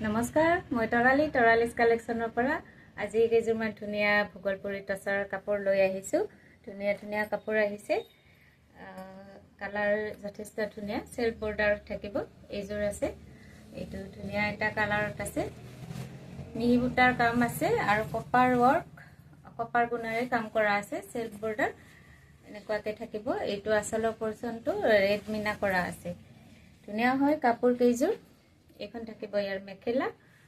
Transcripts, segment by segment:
নমস্কাৰ, মই তৰালিছ কালেকশ্যনৰ পৰা আজি কেইযোৰমান ধুনীয়া ভূগোলপুৰী টচৰ কাপোৰ লৈ আহিছোঁ। ধুনীয়া ধুনীয়া কাপোৰ আহিছে। কালাৰ যথেষ্ট ধুনীয়া, চেল্ফ বৰ্ডাৰত থাকিব। এইযোৰ আছে, এইটো ধুনীয়া এটা কালাৰত আছে। মিহি বুটাৰ কাম আছে আৰু কপাৰ ৱৰ্ক, কপাৰ গুণাৰে কাম কৰা আছে। চেল্ফ বৰ্ডাৰ এনেকুৱাকৈ থাকিব। এইটো আচলৰ পৰ্চনটো ৰেড মিনা কৰা আছে। ধুনীয়া হয় কাপোৰ কেইযোৰ। এইখন থাকিব ইয়াৰ মেখেলা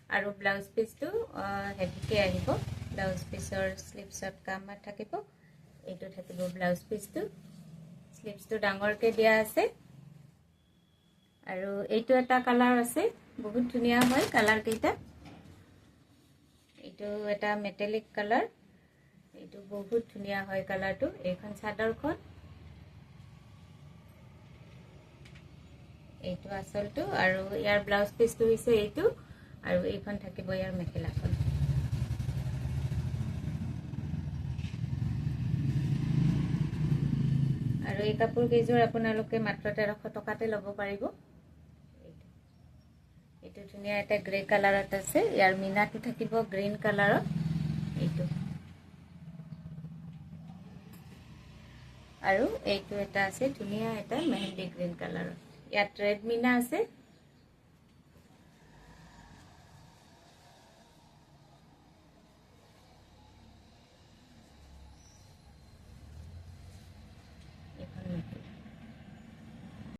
আৰু ব্লাউজ পিচটো হেভিকে আহিব। ব্লাউজ পিচৰ স্লিভছত কাম থাকিব। এইটো থাকিব ব্লাউজ পিচটো, স্লিভছটো ডাঙৰকে দিয়া আছে। আৰু এইটো এটা কালাৰ আছে, বহুত ধুনীয়া হয় কালাৰ কেইটা। এইটো এটা মেটেলিক কালাৰ, এইটো বহুত ধুনীয়া হয় কালাৰটো। এইখন চাদৰখন, এইটো আচলটো আৰু ইয়াৰ ব্লাউজ পিচটো হৈছে এইটো, আৰু এইখন থাকিব ইয়াৰ মেখেলাখন। আৰু এই কাপোৰ কেইযোৰ আপোনালোকে মাত্ৰ 1300 টকাতে ল'ব পাৰিব। এইটো ধুনীয়া এটা গ্ৰে কালাৰত আছে। ইয়াৰ মিনাটো থাকিব গ্ৰীণ কালাৰত। এইটো আৰু এইটো এটা আছে ধুনীয়া এটা মেহেন্দি গ্ৰীণ কালাৰত। ইয়াত ৰেড মিনা আছে।